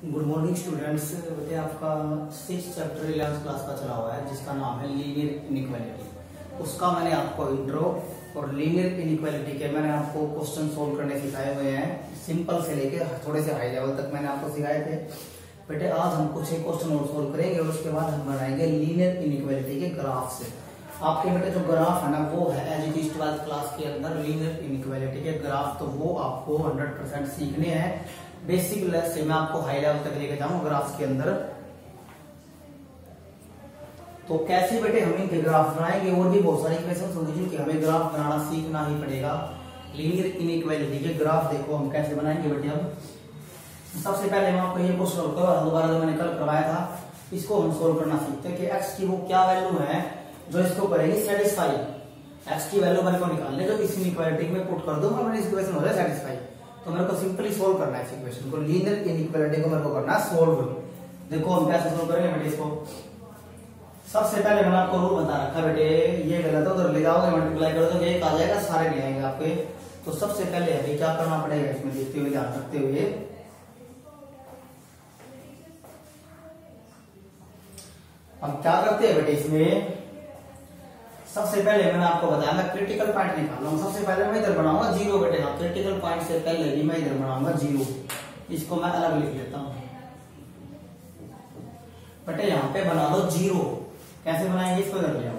Good morning students. बेटे आपका 6th chapter 11th class का चला हुआ है जिसका नाम है लीनियर इनइक्वालिटी। उसका मैंने आपको इंट्रो और लीनियर इनइक्वालिटी के मैंने आपको क्वेश्चन सोल्व करने सिखाए हुए हैं। सिंपल से लेके थोड़े से हाई लेवल तक मैंने आपको सिखाए थे। बेटे आज हम कुछ एक क्वेश्चन और सोल्व करेंगे और उसके बाद हम बनाएंगे लीनियर इनइक्वालिटी के ग्राफ से। आपके बेटे जो ग्राफ है ना वो है as it is 12th class के अंदर लीनियर इनइक्वालिटी के ग्राफ, तो वो आपको 100% सीखने हैं। बेसिक लेवल से मैं आपको हाई लेवल तक लेके जाऊंगा ग्राफ्स के अंदर। तो कैसे बेटे हम इनके ग्राफ बनाएंगे, और भी बहुत सारी क्वेश्चन होंगे जिनके हमें ग्राफ बनाना सीखना ही पड़ेगा। लीनियर इनइक्वालिटी के ग्राफ देखो हम कैसे बनाएंगे बेटे। अब सबसे पहले मैं आपको ये क्वेश्चन दोबारा जो मैंने कल करवाया था इसको हम सोल्व करना सीखते हैं कि एक्स की वो क्या वैल्यू है जो इसको करेगी सेटिस्फाई। एक्स की वैल्यू मेरे को निकालने जो इस इनइक्वालिटी में पुट कर दूंगा, मैंने इस इक्वेशन हो जाए सेटिस्फाई। तो मेरे को सिंपली सोल्व करना है इस इक्वेशन को, लीनियर इनइक्वालिटी को मेरे को करना है सोल्व। देखो हम कैसे सोल्व करेंगे बेटे इसको। सबसे पहले मैंने आपको रूल बता रखा है बेटे, ये गलत है उधर ले जाओगे मल्टीप्लाई कर दोगे एक आ जाएगा, सारे नहीं आएंगे आपके। तो सबसे पहले अभी क्या करना पड़ेगा इसमें देखते हुए, ध्यान रखते हुए अब क्या करते हैं बेटे इसमें। सबसे पहले मैंने आपको बताया मैं क्रिटिकल पॉइंट निकालूंगा। सबसे पहले मैं इधर बनाऊंगा जीरो बेटे। हाँ, क्रिटिकल पॉइंट से पहले भी मैं इधर बनाऊंगा जीरो। इसको मैं अलग लिख लेता हूं बेटे। यहाँ पे बना दो जीरो। कैसे बनाएंगे इसको, इधर ले आओ।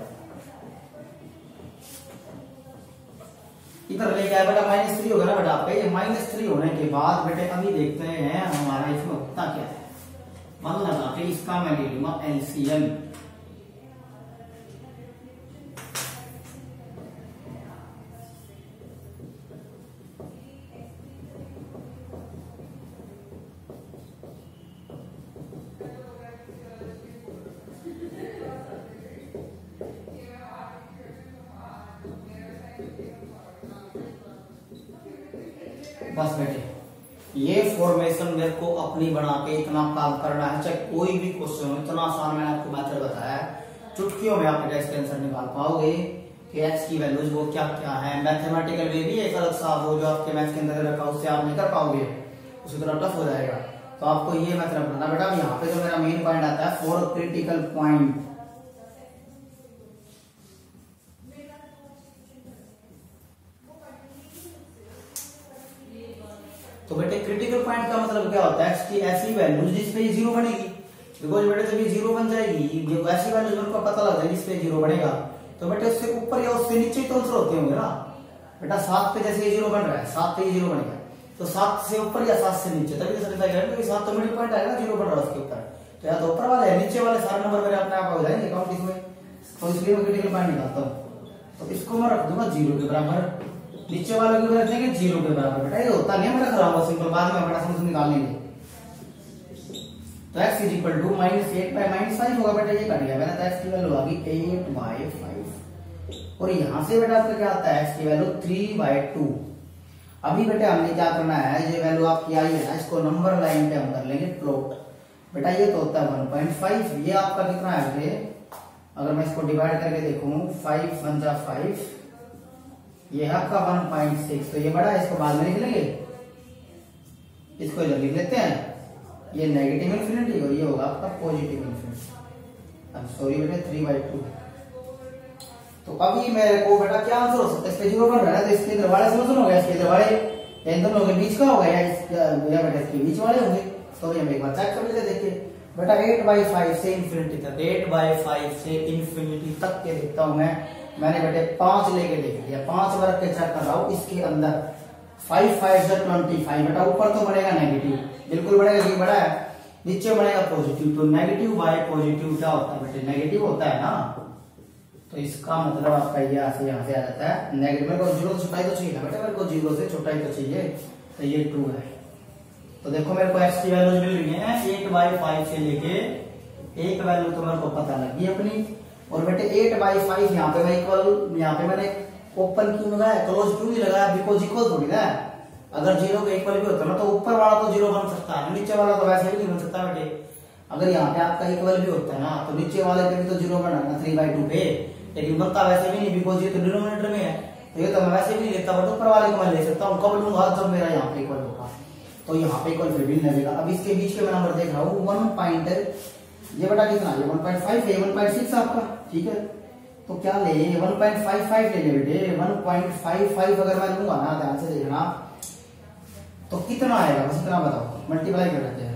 इधर लेके आए बेटा -3 होगा ना बेटा आपका। ये -3 होने के बाद बेटे अभी देखते हैं हमारा इसमें होता क्या है। मान लगा कि इसका मैं ले लूंगा एलसीएम। बस बेटे ये फॉर्मेशन मेरे को अपनी बना के इतना काम करना है, चाहे कोई भी क्वेश्चन हो। इतना आसान मैंने आपको मेथड बताया है, चुटकियों में आप बेटा इसके आंसर निकाल पाओगे कि एक्स की वैल्यूज वो क्या क्या है। मैथमेटिकल वे भी एक अलग सा हो जो आपके मैथ के अंदर रखा उससे आप नहीं कर पाओगे, उसी तरह टफ हो जाएगा। तो आपको ये मेथड बनाना बेटा। यहाँ पे जो मेरा मेन पॉइंट आता है फॉर क्रिटिकल पॉइंट, तो बेटे क्रिटिकल पॉइंट का मतलब क्या होता है, एक्स की ऐसी वैल्यू जिसपे ये जीरो बनेगी। बिकॉज बेटे जब ये जीरो बन जाएगी, जब ऐसी वैल्यू मेरे को पता लग जाएगी जिसपे जीरो बनेगा, तो बेटे उससे ऊपर या उससे नीचे तो आंसर होते होंगे ना बेटा। 7 पे जैसे ये जीरो बन रहा है, 7 पे ये जीरो बनेगा, तो 7 से ऊपर या 7 से नीचे, तभी सेटिस्फाई करेंगे क्योंकि 7 तो मिडिल पॉइंट आएगा ना, जीरो बन रहा है उसके ऊपर। तो या तो ऊपर वाले या नीचे वाले सारे नंबर मेरे अपने आप हो जाएंगे काउंट इसमें। तो इसलिए मैं क्रिटिकल पॉइंट निकालता हूँ। तो इसको मैं रख दूंगा जीरो के बराबर, नीचे वाले को रख देंगे जीरो के बराबर। बेटा ये होता नहीं है, मैं रख रहा हूँ सिंपल, बाद में बड़ा समझ निकाल लेंगे। तो x is equal to -8 by -5 होगा बेटा। ये कट गया मैंने, तो x की वैल्यू आ गई 8/5। और यहां से बेटा आपका क्या आता है, x की वैल्यू 3/2। अभी बेटा हमने क्या करना है, ये वैल्यू आपकी आई है ना, इसको नंबर लाइन पे हम कर लेंगे प्लॉट। बेटा ये तो होता है 1.5। ये आपका कितना है बेटे, अगर मैं इसको डिवाइड करके देखूं 5 1 जा 5, ये है आपका 1.6। तो ये बड़ा है, इसको बाद में लिख लेंगे, इसको इधर लिख लेते हैं। ये नेगेटिव इन्फिनिटी और ये होगा आपका पॉजिटिव इन्फिनिटी। अब सॉरी बेटा 3/2। तो अभी मेरे को बेटा क्या आंसर हो सकता है, इसके जीरो बन रहा है तो इसके इधर वाले सोल्यूशन हो गया, इसके इधर वाले इन दोनों के बीच का होगा या बेटा इसके बीच वाले होंगे। तो ये हम एक बार चेक कर लेते देखिए बेटा। 8/5 से इन्फिनिटी तक, 8/5 से इन्फिनिटी तक के देखता हूं मैंने बेटे 5 लेके देख लिया। 5 वर्ग के चेक कर रहा हूं। इसके अंदर 5 5 जा 25 बेटा। ऊपर तो बनेगा नेगेटिव, बिल्कुल बनेगा, ये बड़ा है। नीचे बनेगा पॉजिटिव, तो नेगेटिव बाय पॉजिटिव क्या होता है बेटे, नेगेटिव होता है ना। तो इसका मतलब आपका यहाँ से आ जाता है नेगेटिव। मेरे को जीरो से छोटा ही तो चाहिए ना बेटा, मेरे को जीरो से छोटा ही तो चाहिए। तो ये 2 है। तो देखो मेरे को एक्स की वैल्यूज मिल रही है 8/5 से लेके एक वैल्यू तो मेरे को पता लगी अपनी। और बेटे 8/5 यहाँ पे मैं इक्वल, यहाँ पे मैंने ओपन क्यों लगाया, क्लोज क्यों नहीं लगाया, बिकॉज इक्वल थोड़ी ना। अगर जीरो के इक्वल भी होता ना तो ऊपर वाला तो जीरो बन सकता है, नीचे वाला तो वैसे भी नहीं बन सकता बेटे। अगर यहाँ पे आपका इक्वल भी होता है ना तो नीचे वाले पे भी तो जीरो बना 3/2 पे, लेकिन बनता वैसे भी नहीं बिकॉज ये तो डिनोमिनेटर में है। तो ये तो मैं वैसे भी नहीं लेता, बट ऊपर वाले को मैं ले सकता हूँ। कब लूंगा, जब मेरा यहाँ पे इक्वल होगा। तो यहाँ पे इक्वल फिर भी नहीं लगेगा। अब इसके बीच के मैं नंबर देख रहा हूँ 1 पॉइंट, ये बटा कितना, ये 1.5 है, 1.6 आपका, ठीक है। तो क्या ले 1.55 ले बेटे, 1.55 अगर मैं लूंगा ना, ध्यान से देखना, तो कितना आएगा बस इतना बताओ, मल्टीप्लाई कर लेते हैं।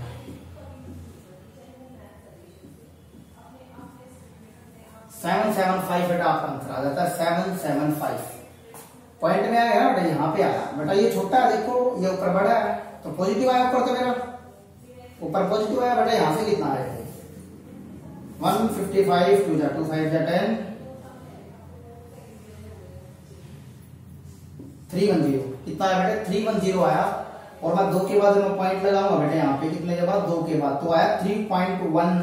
775 बेटा आपका आंसर आ जाता है 775 पॉइंट में आया बेटा, यहाँ पे आया बेटा, ये छोटा है देखो, ये ऊपर बड़ा है तो पॉजिटिव आया ऊपर, तो मेरा ऊपर पॉजिटिव आया बेटा, यहाँ से कितना आएगा 155 2 2 5 10 310 कितना आया बेटे 310 आया। और मैं 2 के बाद मैं पॉइंट लगाऊंगा बेटे यहाँ पे, कितने के बाद 2 के बाद, तो आया 3.1,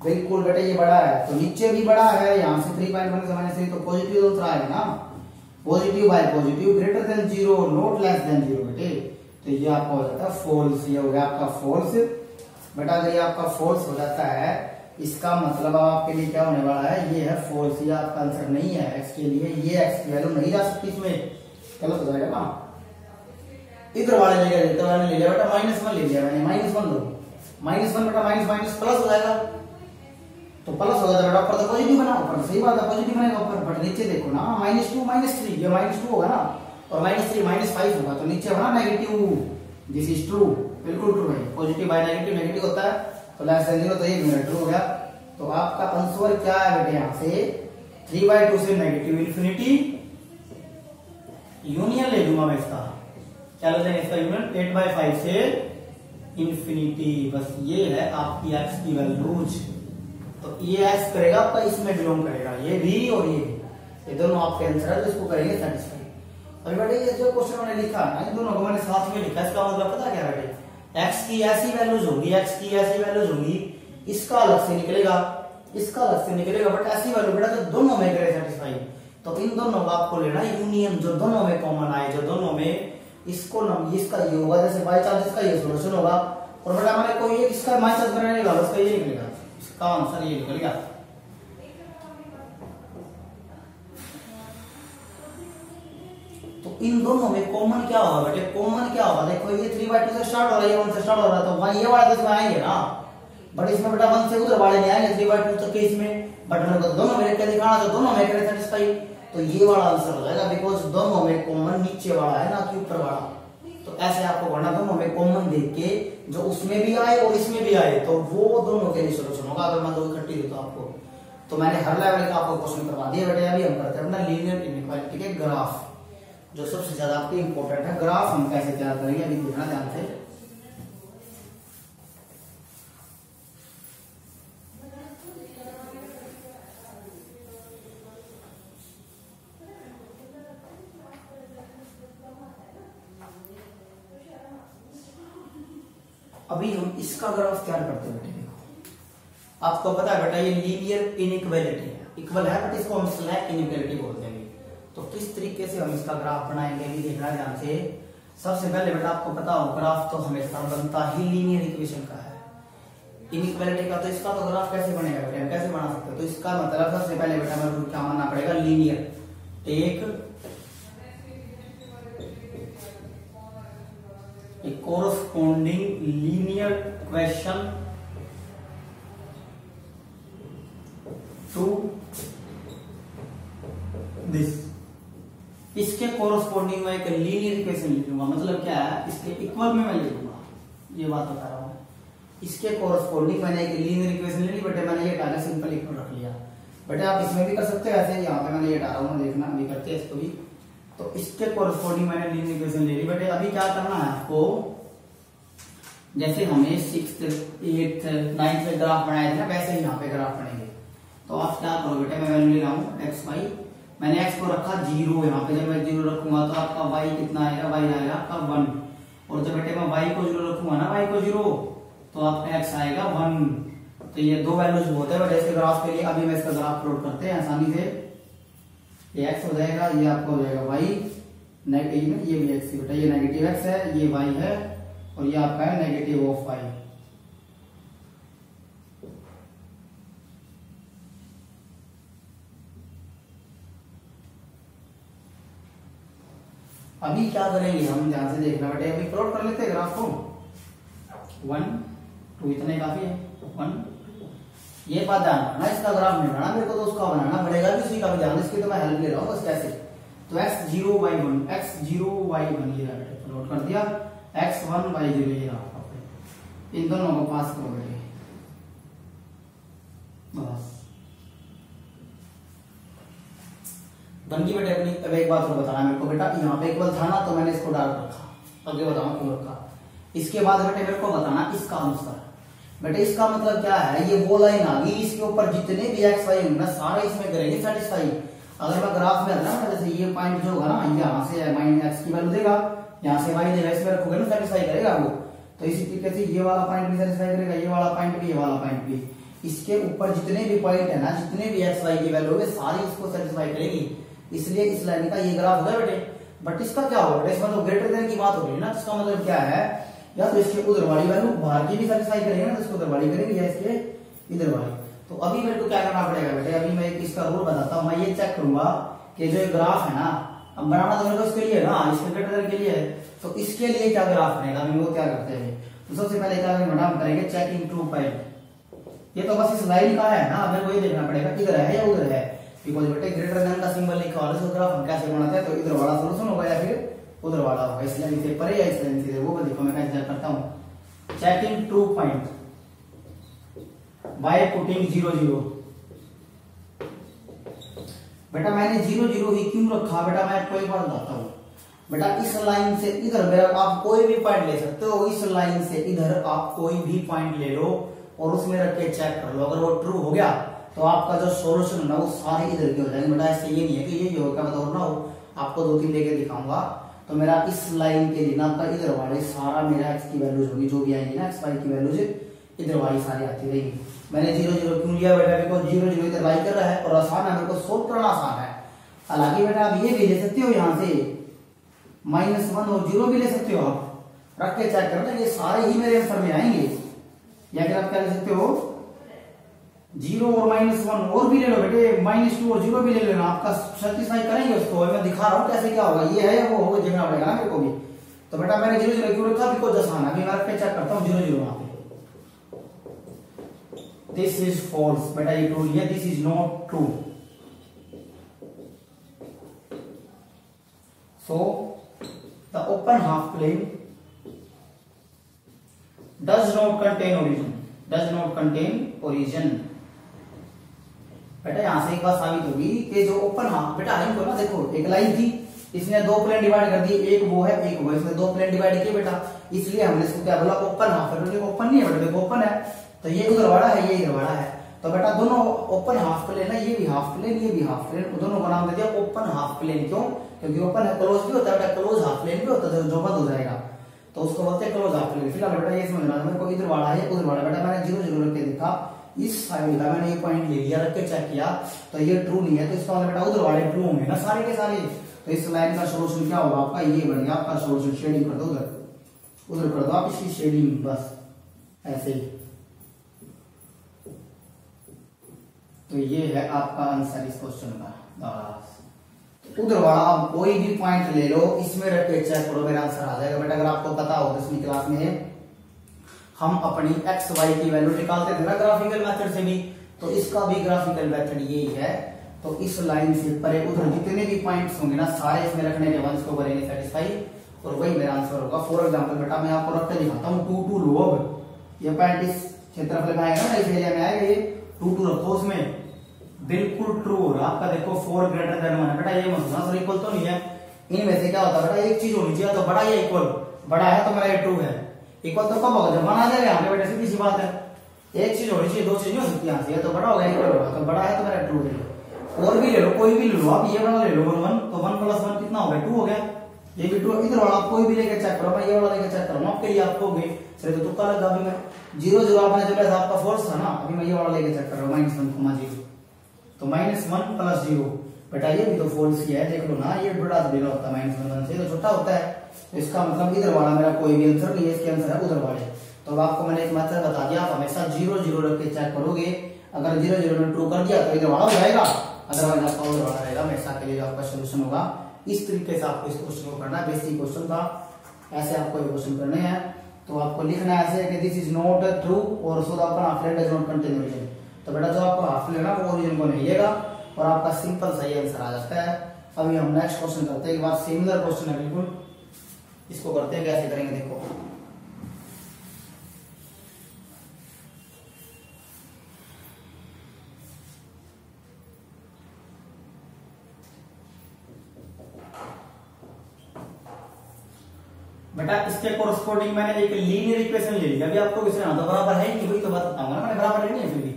बिल्कुल बेटे ये बड़ा है, तो नीचे भी बड़ा है, यहाँ से 3.1 से माइनस 3 तो पॉजिटिव दूसरा आएगा ना, positive bye positive greater than 0 not less than 0 बेटे, तो ये आपका हो जाता है फॉल्स, ये हो गया आपका फॉल्स बेटा। अगर ये आपका फॉल्स हो जाता है, इसका मतलब आपके लिए क्या होने वाला है, ये है फॉल्स, ये आपका आंसर नहीं है एक्स के लिए, ये एक्स की वैल्यू नहीं जा सकती इसमें, गलत हो जाएगा ना। इधर वाले जगह इधर वाले ले लिया बेटा, -1 ले लिया मैंने, -1 लो, -1 बेटा माइनस माइनस प्लस हो जाएगा, तो प्लस हो जाएगा बेटा, ऊपर तो पॉजिटिव बना, ऊपर सही बात है पॉजिटिव बनेगा ऊपर, बट नीचे देखो ना -2 -3, ये -2 होगा ना, और -3 -5 होगा, तो नीचे बना नेगेटिव, दिस इज ट्रू, बिल्कुल ट्रू है, पॉजिटिव बाय नेगेटिव नेगेटिव होता है, तो लेस देन 0, तो ये मेरा ट्रू हो गया। तो आपका आंसर क्या है बेटे, यहाँ से 3/2 से नेगेटिव इन्फिनिटी, यूनियन ले लूंगा मैं इसका, क्या ले लेंगे इसका यूनियन, 8/5 से इंफिनिटी, बस ये है आपकी एक्स की वैल्यूज। तो ये एक्स करेगा आपका, इसमें बिलोंग करेगा, ये भी और ये भी, ये दोनों आपके आंसर है, तो इसको करेंगे सेटिस्फाई। अभी बेटे ये जो क्वेश्चन मैंने लिखा ना, इन दोनों को मैंने साथ में लिखा, इसका मतलब पता क्या बेटे, एक्स की ऐसी वैल्यूज होगी, एक्स की ऐसी वैल्यूज होगी, इसका अलग से निकलेगा, इसका अलग से निकलेगा, बट ऐसी वैल्यू बेटा जो दोनों में करे सेटिस्फाई, तो इन दोनों का आपको लेना यूनियन, जो दोनों में कॉमन आए, जो दोनों में इसको इसका ये होगा, जैसे बाई चांस इसका ये सोल्यूशन होगा, और बेटा मैंने कोई एक इसका बाई चांस बनाने निकाला, उसका ये निकलेगा, इसका आंसर ये निकल गया। तो इन दोनों में कॉमन क्या होगा बेटे, कॉमन क्या होगा, देखो ये 3/2 से स्टार्ट हो रहा है, 1 से स्टार्ट हो रहा है, तो वहां ये वाला तो इसमें आएंगे ना, बट इसमें बेटा 1 से उधर वाले नहीं आएंगे 3/2 तक के इसमें, बट मेरे को दोनों में क्या दिखाना, तो दोनों में करे सेटिस्फाई, तो ये वाला आंसर हो जाएगा, बिकॉज दोनों में कॉमन नीचे वाला है ना कि ऊपर वाला। तो ऐसे आपको करना, दोनों में कॉमन देख के जो उसमें भी आए और इसमें भी आए, तो वो दोनों के लिए सोल्यूशन होगा। अगर मैं दो इकट्ठी देता हूं आपको, तो मैंने हर लेवल का आपको क्वेश्चन करवा दिया बेटे। अभी हम करते हैं अपना लीनियर इनइक्वालिटी के ग्राफ, जो सबसे ज्यादा आपके इंपॉर्टेंट है। ग्राफ हम कैसे तैयार करेंगे अभी देखना ध्यान से। अभी हम इसका ग्राफ तैयार करते हैं बेटे। देखो आपको पता है बेटा ये लीनियर इनइक्वालिटी है, इक्वल है बट इसको हम स्लैक इनइक्वालिटी बोलते हैं। तो किस तरीके से हम इसका ग्राफ बनाएंगे अभी देखना ध्यान से। सबसे पहले बेटा आपको पता हो ग्राफ तो हमेशा बनता ही लीनियर इक्वेशन का है, इनइक्वालिटी का। तो इसका तो ग्राफ कैसे बनेगा बेटा, हम कैसे बना सकते हैं। तो इसका मतलब सबसे पहले बेटा हमें क्या मानना पड़ेगा, linear. Take a corresponding linear equation to this। इसके कोरस्पोंडिंग में एक लीनियर इक्वेशन लिखूंगा, मतलब क्या है इसके इक्वल में मैं लिखूंगा, ये बात बता रहा हूं। इसके कोरस्पोंडिंग मैंने एक लीनियर इक्वेशन ले ली बेटे, मैंने ये डाला सिंपल इक्वल रख लिया बेटे। आप इसमें भी कर सकते हो ऐसे, यहाँ पे मैंने ये डाला हूं, देखना अभी करते हैं इसको भी। तो इसके कोरस्पोंडिंग मैंने लीनियर इक्वेशन ले ली बेटे। अभी क्या करना है आपको, जैसे हमें 6th 8th 9th में ग्राफ बनाए थे ना, वैसे ही यहाँ पे ग्राफ बनेंगे। तो आप क्या करो बेटे, मैं वैल्यू ले रहा हूँ एक्स वाई, मैंने एक्स को रखा 0 यहाँ पे। जब मैं 0 रखूंगा तो आपका वाई कितना आएगा, वाई आएगा आपका 1। और जब बेटे मैं वाई को 0 रखूंगा ना, वाई को 0, तो आपका एक्स आएगा 1। तो ये दो वैल्यूज होते हैं बेटे इसके ग्राफ के लिए। अभी मैं इसका ग्राफ प्लॉट करते हैं आसानी से। ये एक्स हो जाएगा, ये आपका हो जाएगा वाई नेगेटिव, ये भी एक्स बेटा, ये नेगेटिव एक्स है, ये वाई है, और ये आपका है नेगेटिव ऑफ वाई। अभी क्या करेंगे हम, ध्यान से देखना बेटे, अभी प्लॉट कर लेते हैं ग्राफ को। 1 2 इतने काफी है। 1 ये बात ध्यान रखना, इसका ग्राफ नहीं बनाना मेरे को, तो उसका बनाना पड़ेगा भी, उसी का भी ध्यान, इसकी तो मैं हेल्प ले रहा हूँ बस। कैसे? तो x0 y1 x0 y1 ये बेटे प्लॉट कर दिया, x1 y0 ये रहा, इन दोनों को पास करो बेटे बस बन गई बेटे अपनी। अब एक बात और बताना मेरे को बेटा, यहाँ पे एक बार था ना तो मैंने इसको डाल रखा, आगे बताऊँ क्यों रखा। इसके बाद बेटे मेरे को बताना इसका आंसर। बेटे इसका मतलब क्या है, ये वो लाइन आ गई, इसके ऊपर जितने भी एक्स वाई होंगे ना सारे इसमें करेंगे सेटिस्फाई। अगर मैं ग्राफ में ना जैसे ये पॉइंट जो होगा ना, यहाँ से माइनस एक्स की वैल्यू देगा, यहाँ से वाई देगा, इसमें रखोगे ना सेटिस्फाई करेगा वो। तो इसी तरीके से ये वाला पॉइंट भी सेटिस्फाई करेगा, ये वाला पॉइंट भी, ये वाला पॉइंट भी। इसके ऊपर जितने भी पॉइंट है ना, जितने भी एक्स वाई की वैल्यू होगी सारी इसको सेटिस्फाई करेगी, इसलिए इस लाइन का ये ग्राफ होगा बेटे। बट इसका क्या होगा बेटे, इसमें तो ग्रेटर देन की बात हो रही है ना, इसका मतलब क्या है, या तो इसके उधर वाली वैल्यू बाहर की भी सेटिस्फाई करेंगे ना, तो इसको उधर वाली करेंगे, या इसके इधर वाली। तो अभी मेरे को क्या करना पड़ेगा बेटे, अभी मैं इसका रूल बताता हूँ। मैं ये चेक करूंगा कि जो ग्राफ है ना, अब बनाना तो मेरे को इसके लिए ना, इसके ग्रेटर देन के लिए है, तो इसके लिए क्या ग्राफ बनेगा, अभी वो क्या करते हैं। तो सबसे पहले क्या करेंगे, चेकिंग ट्रू पॉइंट। ये तो बस इस लाइन का है ना, मेरे को ये देखना पड़ेगा इधर है या उधर है, बिकॉज बेटे ग्रेटर देन का सिंबल लिखा हुआ है, तो ग्राफ हम कैसे बनाते हैं, तो इधर वाला सोल्यूशन होगा या फिर उधर वाला होगा। इस लाइन से परे या इस लाइन से, वो देखो मैं कैसे करता हूं। Checking true point by putting 0 0। बेटा मैंने 0 0 ही क्यों रखा बेटा, मैं कोई बात बताता हूं बेटा। इस लाइन से इधर मेरा आप कोई भी पॉइंट ले सकते हो, इस लाइन से इधर आप कोई भी पॉइंट ले लो और उसमें रख के चेक कर लो, अगर वो ट्रू हो गया तो आपका जो सोल्यूशन है ना वो सारे इधर के हो जाएंगे बेटा। ऐसे ये नहीं है कि ये होगा, बताओ ना हो, आपको 2-3 लेके दिखाऊंगा। तो मेरा इस लाइन के लिए ना आपका इधर वाले सारा मेरा एक्स की वैल्यूज होगी, जो भी आएंगी ना एक्स वाई की वैल्यूज इधर वाली सारी आती रहेगी। मैंने 0 0 क्यों लिया बेटा, बिकॉज 0 0 इधर लाई कर रहा है और आसान है, मेरे को सोल्व करना आसान है। हालांकि बेटा आप ये भी ले सकते हो, यहाँ से -1 और 0 भी ले सकते हो, आप रख के चेक करना, ये सारे ही मेरे आंसर में आएंगे। या फिर आप क्या ले सकते हो, 0 और -1 और भी ले लो बेटे, -2 और 0 भी ले लेना, आपका सेटिस्फाई करेंगे उसको। मैं दिखा रहा हूँ कैसे क्या होगा, ये है या वो होगा, देखना पड़ेगा ना मेरे को भी। तो बेटा मैंने 0 0 क्यों रखा, बिकॉज आसान है। अभी मैं रख के चेक करता हूँ 0 0 वहां पे। दिस इज फॉल्स बेटा, ये ट्रू है, this is not true. So the open half plane does not contain origin, does not contain origin। बेटा यहां से एक बात साबित होगी कि जो ओपन हाफ, बेटा इनको ना देखो, एक लाइन थी, इसने 2 प्लेन डिवाइड कर दिए, एक वो है एक वो, इसने 2 प्लेन डिवाइड किए बेटा, इसलिए हमने इसको क्या बोला, ओपन हाफ। ओपन नहीं है बेटा, देखो ओपन है तो ये उधर वाला है, ये इधर वाला है, तो बेटा दोनों ओपन हाफ प्लेन है, ये भी हाफ प्लेन, ये भी हाफ प्लेन, दोनों का नाम दे दिया ओपन हाफ प्लेन। क्यों? क्योंकि ओपन है, क्लोज भी होता है बेटा, क्लोज हाफ प्लेन भी होता है, जो बंद हो जाएगा तो उसको बोलते हैं क्लोज हाफ प्लेन। फिलहाल बेटा ये समझना, मेरे को इधर वाला है उधर वाला, बेटा मैंने 0 0 रख के देखा, इस साइड का मैंने ये पॉइंट ले लिया, रख के चेक किया तो ये ट्रू नहीं है, तो इसका मतलब बेटा उधर वाले ट्रू होंगे ना सारे के सारे। तो इस लाइन का सोल्यूशन क्या होगा आपका, ये बन गया आपका सोल्यूशन। शेडिंग कर दो उधर कर दो आप इसकी शेडिंग, बस ऐसे ही। तो ये है आपका आंसर इस क्वेश्चन का। उधर वाला आप कोई भी पॉइंट ले लो, इसमें रख के चेक करो, मेरा आंसर आ जाएगा बेटा। अगर आपको पता हो 10वीं क्लास में हम अपनी एक्स वाई की वैल्यू निकालते थे ना ग्राफिकल मेथड से भी, तो इसका भी ग्राफिकल मेथड यही है। तो इस लाइन से परे उधर जितने भी पॉइंट्स होंगे ना सारे इसमें रखने के बाद इसको करेंगे सेटिस्फाई, और वही मेरा आंसर होगा। फॉर एग्जाम्पल बेटा मैं आपको रख के दिखाता हूँ 2 2 लोब, ये पॉइंट इस क्षेत्रफल में आएगा ना, इस एरिया में आएगा, ये 2 2 रखो, उसमें बिल्कुल ट्रू हो रहा आपका। देखो 4 ग्रेटर देन 1 बेटा, ये मत सुना सर इक्वल तो नहीं है, इनमें से क्या होता है बेटा, एक चीज होनी चाहिए, तो बड़ा या इक्वल, बड़ा है तो मेरा ये ट्रू है, इक्वल तो कब होगा जब 1 आ जाएगा यहाँ पे बेटा, सीधी सी बात है। एक चीज होनी चाहिए, 2 चीज नहीं हो सकती यहाँ से, तो बड़ा होगा इक्वल होगा, तो बड़ा है तो मेरा ट्रू है। और भी ले लो, कोई भी ले लो आप, ये वाला ले लो 1 तो 1 + 1 कितना हो गया, 2 हो गया, ये भी 2। इधर वाला आप कोई भी लेके चेक करो, मैं ये वाला लेके चेक कर रहा हूँ आपके लिए, आपको सर तो तुक्का लगा, अभी मैं 0 0 आपने जो लिया था आपका फॉल्स था ना, अभी मैं ये वाला लेके चेक कर रहा हूँ -1, तो -1 + 0 बेटा ये भी तो फॉल्स ही है, देख लो ना, ये बड़ा बड़ा होता है -1 से, तो छोटा होता है, तो इसका मतलब इधर वाला मेरा कोई भी आंसर नहीं है, इसके आंसर है उधर वाले। तो अब आपको मैंने एक मेथड बता दिया, आप हमेशा 0 0 रख के चेक करोगे, अगर 0 0 ने ट्रू कर दिया तो इधर वाला हो जाएगा, अदरवाइज आपका उधर वाला रहेगा। हमेशा के लिए आपका सोल्यूशन होगा इस तरीके से आपको इस क्वेश्चन को करना है। बेसिक क्वेश्चन था, ऐसे आपको ये क्वेश्चन करने हैं। तो आपको लिखना है ऐसे कि दिस इज नॉट ट्रू और so the leaflet does not contain origin. तो बेटा जो आपको हाफलेट है वो ओरिजिन को नहीं लेगा और आपका सिंपल सही आंसर आ जाता है। अभी हम नेक्स्ट क्वेश्चन करते हैं, एक बार सिमिलर क्वेश्चन है बिल्कुल, इसको करते हैं। कैसे करेंगे देखो, बेटा इसके कोरस्पोंडिंग मैंने एक लीनियर इक्वेशन ले ली। अभी आपको किसी ना बराबर है कि वही तो बात बताऊंगा ना, मैंने बराबर नहीं है फिर भी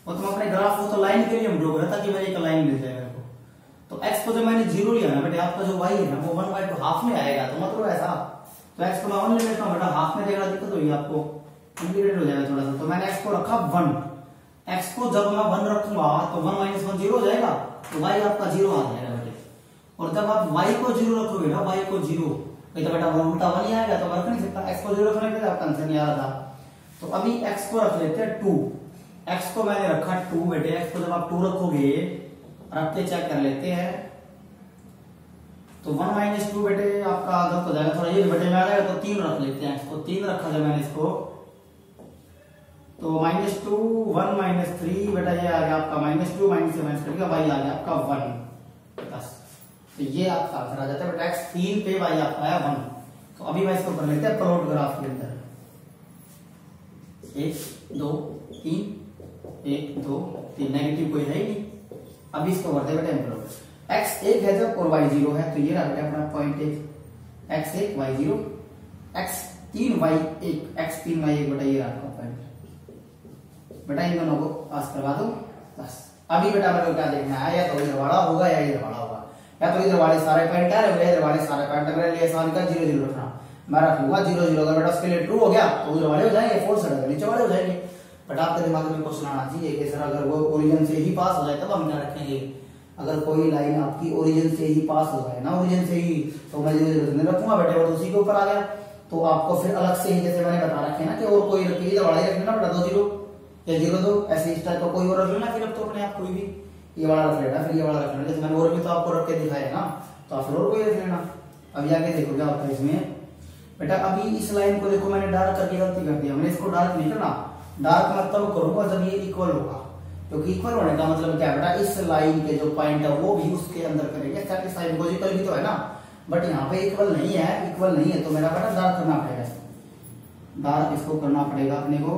वो तो अपने ग्राफ को तो लाइन के लिए हम ड्रॉ करा ताकि मेरे एक लाइन मिल जाए मेरे को। तो x को जो मैंने 0 लिया ना बेटा, आपका जो y है ना वो 1/2 हाफ में आएगा, तो मतलब ऐसा। तो x को मैं 1 ले लेता हूं बेटा, हाफ में देगा दिक्कत होगी आपको, कॉम्प्लिकेटेड हो जाएगा थोड़ा सा। तो मैंने x को रखा 1। x को जब मैं 1 रखूंगा तो 1 - 1 0 हो जाएगा, तो y आपका 0 आ जाएगा बेटे। और जब आप y को 0 रखोगे ना, y को 0 तो बेटा वो उल्टा 1 ही आएगा, तो वर्क नहीं सकता। x को 0 रखने पे आपका आंसर नहीं आ रहा था। तो अभी x को रख लेते हैं 2। x को मैंने रखा 2 बेटे। x को जब आप 2 रखोगे, रख के चेक कर लेते हैं, तो 1 - 2 बेटे आपका गलत हो जाएगा थोड़ा, ये बेटे में आ जाएगा। तो 3 रख लेते हैं, x को 3 रखा जब मैंने इसको, तो -2 1 - 3 बेटा ये आ गया आपका -2 से माइनस करेगा, y आ गया आपका 1 बस। तो ये आपका आंसर आ जाता है बेटा, x 3 पे y आपका आया 1। तो अभी मैं इसको कर लेते हैं प्लॉट ग्राफ के अंदर, 1 2 3 1 2 3, नेगेटिव कोई है ही नहीं। अभी इसको करते हैं बेटा प्लॉट, x 1 है जब और y 0 है, तो ये रहा बेटा अपना point 1, x 1 y 0, x 3 y 1, x 3 y 1 बेटा ये रहा पॉइंट बेटा। इन दोनों को पास करवा दो बस। अभी बेटा मेरे को क्या देखना है, या तो इधर वाला होगा या इधर वाला होगा, या तो इधर वाले सारे पॉइंट है या इधर वाले सारे पॉइंट। अगर ये सवाल का 0 0 रखना, मैं रख लूंगा 0 0, अगर बेटा उसके लिए ट्रू हो गया तो उधर वाले हो जाएंगे, फॉल्स हो जाएगा नीचे वाले हो जाएंगे। बट आपके दिमाग में क्वेश्चन आना चाहिए कि सर अगर वो ओरिजिन से ही पास हो जाए तब हम क्या रखेंगे। अगर कोई लाइन आपकी ओरिजिन से ही पास हो जाए ना, ओरिजिन से ही, तो मैं 0 0 नहीं रखूंगा बेटे, और उसी के ऊपर आ गया तो आपको फिर अलग से ही, जैसे मैंने बता रखे ना कि और कोई रखिए, इधर वाला ही रखना बेटा 2 0 या 0 2, ऐसे इस टाइप का कोई और रख लेना। फिर अब तो अपने आप कोई भी ये वाला रख लेना, फिर ये वाला रख लेना, जैसे मैंने और भी तो आपको रख के दिखाया ना, तो आप फिर और कोई रख लेना। अभी आगे देखो क्या होता है इसमें बेटा। अभी इस लाइन को देखो, मैंने डार्क करके गलती कर दी, मैंने इसको डार्क नहीं करना। डार्क मैं तब करूंगा जब ये इक्वल होगा, क्योंकि इक्वल होने का मतलब क्या बेटा, इस लाइन के जो पॉइंट है वो भी उसके अंदर करेंगे, सैटिस्फाई लॉजिकल भी तो है ना। बट यहाँ पे इक्वल नहीं है, इक्वल नहीं है, तो मेरा बेटा डार्क करना पड़ेगा, डार्क इसको करना पड़ेगा अपने को,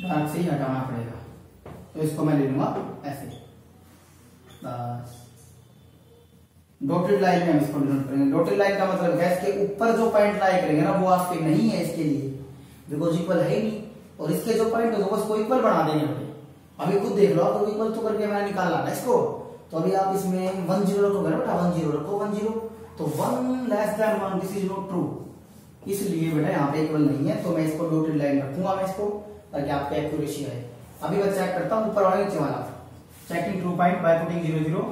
डार्क से ही हटाना पड़ेगा। तो इसको मैं ले लूंगा ऐसे बस। डॉटेड लाइन में हम इसको डिनोट करेंगे। डॉटेड लाइन का मतलब है इसके ऊपर जो पॉइंट लाई करेंगे ना वो आपके नहीं है इसके लिए, बिकॉज इक्वल है ही नहीं, और इसके जो पॉइंट है बस को इक्वल बना देंगे। अभी खुद देख लो, तो इक्वल तो करके मैंने निकालना है इसको। तो अभी आप इसमें 1 0 रखोगे ना बेटा, 1 0 रखो, 1 0, तो 1 < 1 दिस इज नॉट ट्रू, इसलिए बेटा यहाँ पे इक्वल नहीं है। तो मैं इसको डॉटेड लाइन रखूंगा मैं इसको, ताकि आपकी एक्यूरेसी आए। अभी मैं चेक करता हूँ ऊपर वाला नीचे वाला, checking true point by putting 0 0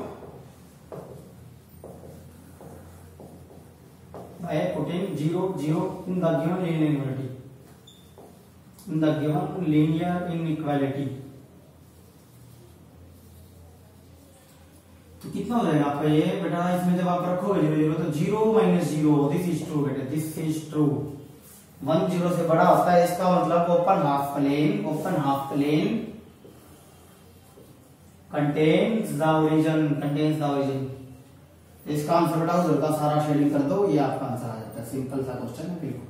by putting 0 0 in the given linear inequality, in the given linear inequality। तो कितना हो जाएगा आपका ये बेटा, इसमें जब आप रखोगे 0 0 तो 0 - 0 दिस इज ट्रू बेटा, दिस इज ट्रू। 1 0 से बड़ा होता है, इसका मतलब open half plane, open half plane contains the origin, contains the origin। इसका आंसर बेटा उधर का सारा शेडिंग कर दो, ये आपका आंसर आ जाता है। सिंपल सा क्वेश्चन है बिल्कुल,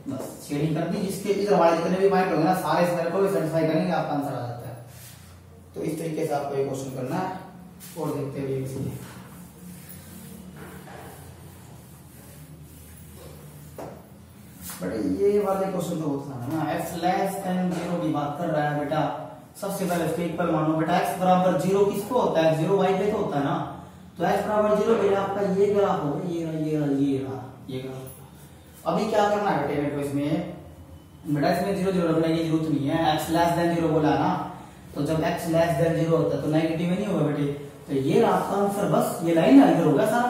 बस शेडिंग कर दी, जिसके इधर वाले जितने भी पॉइंट होंगे ना सारे स्क्वायर को सेटिस्फाई करेंगे, आपका आंसर आ जाता है। तो इस तरीके से आपको ये क्वेश्चन करना है, और देखते हुए इसलिए बट ये वाले क्वेश्चन तो होता है ना, x < 0 की बात कर रहा है बेटा। सबसे पहले इसको इक्वल मानो बेटा, x बराबर 0 किसको होता है, 0 y पे तो होता है ना। तो x बराबर 0 पे आपका ये ग्राफ होगा, ये ग्राफ। अभी क्या करना है बेटे मेरे को इसमें बेटा, इसमें 0 0 रखने की जरूरत नहीं है, x < 0 बोला ना, तो जब x < 0 होता है तो नेगेटिव नहीं होगा बेटे। तो ये आपका आंसर, बस ये लाइन इधर होगा सारा,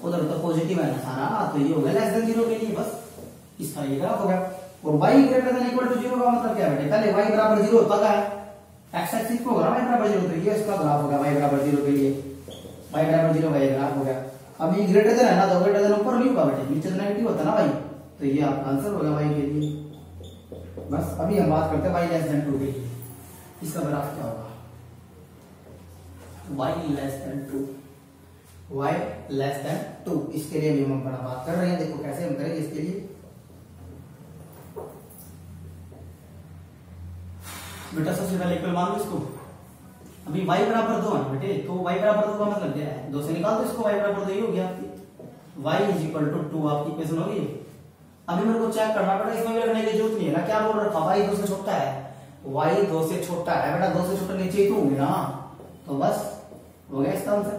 उधर तो पॉजिटिव है ना सारा, तो ये होगा <0 के लिए, बस इसका ये ग्राफ हो गया। और y > 0 का मतलब क्या है बेटे, पहले y बराबर 0 होता है, एक्स एक्सिस को होगा y बराबर 0, तो ये इसका ग्राफ होगा y बराबर 0 के लिए, y बराबर 0 y ग्राफ हो गया। अब ये ग्रेटर देन है ना, तो ग्रेटर देन ऊपर नहीं होगा बेटे, नीचे तो नेगेटिव होता है ना भाई, तो ये आपका आंसर होगा y के लिए। बस अभी हम बात करते हैं y लेस देन 2 के लिए, इसका ग्राफ क्या होगा, y less than 2, y less than 2, इसके लिए भी हम अपना बात कर रहे हैं। देखो कैसे हम करेंगे इसके लिए। बेटा सबसे पहले इक्वल मान लो इसको, अभी y बराबर 2 है बेटे, तो y बराबर 2 का मतलब क्या है, 2 से निकाल दो इसको, y बराबर 2 ही हो गया आपकी, y इज इक्वल टू 2 आपकी इक्वेशन होगी। अभी मेरे को चेक करना पड़ेगा, इसमें भी लगने की जरूरत नहीं है ना, क्या बोल रखा y 2 से छोटा है, y 2 से छोटा है बेटा, 2 से छोटा नीचे ही तो होंगे ना, तो बस हो गया इसका आंसर।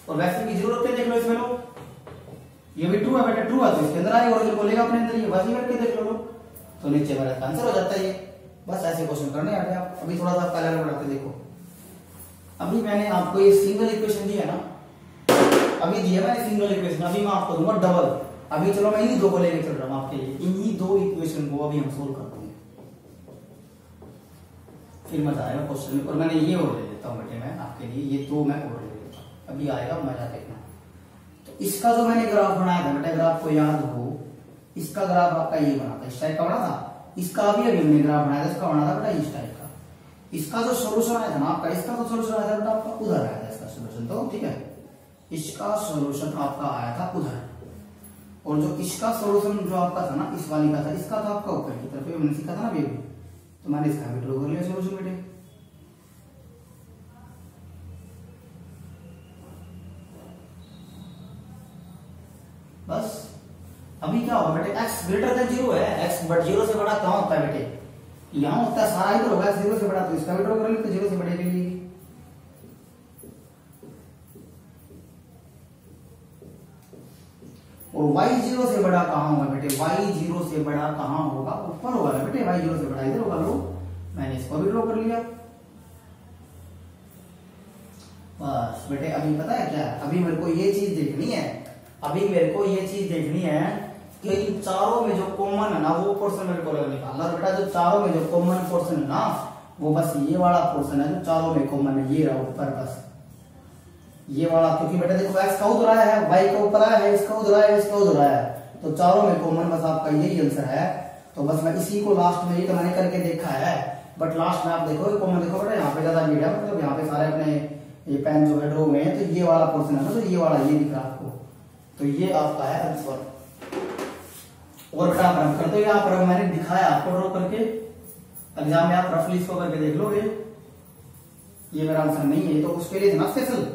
और वैसे की जरूरत है, देख लो इसमें लो, ये भी 2 है बेटा, 2 है तो इसके अंदर आएगा, और बोलेगा अपने अंदर ये वैसे करके देख लो, तो नीचे मेरा आंसर हो जाता है ये। बस ऐसे क्वेश्चन करने आते हैं आप। अभी थोड़ा सा कलर बढ़ाते देखो, अभी मैंने आपको ये सिंगल इक्वेशन दी है ना, अभी दिया मैंने सिंगल इक्वेशन, अभी मैं आपको दूंगा डबल। अभी चलो मैं इन्हीं दो को लेके चल रहा हूँ आपके लिए, इन्हीं दो इक्वेशन को अभी हम सोल्व कर देंगे, फिर मजा आएगा क्वेश्चन में। और मैंने ये और ले लेता हूँ बेटे मैं आपके लिए, ये दो मैं और ले लेता हूँ, अभी आएगा मजा देखना। तो इसका जो मैंने ग्राफ बनाया था बेटा, ग्राफ को याद हो, इसका ग्राफ आपका ये बना था, इस टाइप का बना था, इसका अभी हमने ग्राफ बनाया था, इसका बना था बेटा इस टाइप का। इसका जो सोल्यूशन आया था ना आपका, इसका जो सोल्यूशन आया था बेटा आपका उधर आया था, इसका सोल्यूशन तो ठीक है, इसका सोल्यूशन आपका आया था उधर, और जो इसका सोल्यूशन जो आपका था ना इस वाली का था, इसका तो आपका ऊपर की तरफ मैंने सीखा था ना अभी, तो मैंने इसका भी ड्रॉ कर लिया सोल्यूशन बेटे। बस अभी क्या होगा बेटे, x ग्रेटर देन 0 है, x बट 0 से बड़ा कहां होता है बेटे, यहां होता है, सारा इधर होगा 0 से बड़ा, तो इसका भी ड्रॉ कर लेते 0 से बड़े के लिए। और y 0 से बड़ा कहां होगा बेटे, y 0 से बड़ा कहां होगा, ऊपर होगा ना बेटे, y 0 से बड़ा इधर होगा। लो मैंने इसको भी ड्रॉ कर लिया। बस बेटे अभी पता है क्या, अभी मेरे को ये चीज देखनी है, अभी मेरे को ये चीज देखनी है कि इन चारों में जो कॉमन है ना वो पोर्शन मेरे को निकालना बेटा। जो चारों में जो कॉमन पोर्शन है ना वो बस ये वाला पोर्शन है जो चारों में कॉमन है, ये रहा ऊपर बस ये वाला, क्योंकि बेटा देखो x का उधर आया है, y का ऊपर आया है, इसका उधर आया है, इसका उधर आया है, तो चारों में कॉमन बस आपका यही आंसर है। तो बस मैं इसी को लास्ट में, ये तो मैंने करके देखा है, बट लास्ट में आप देखो कॉमन देखो बेटा, यहाँ पे ज्यादा मीडिया मतलब यहाँ पे सारे अपने ये पेन जो है ड्रॉ में है, तो ये वाला पोर्शन है ना, तो ये वाला ये दिख रहा है आपको, तो ये आपका है आंसर। और बेटा आप करते हो, यहाँ पर मैंने दिखाया आपको ड्रॉ करके, एग्जाम में आप रफली इसको करके देख लोगे, ये मेरा आंसर नहीं है तो उसके लिए ना स्पेशल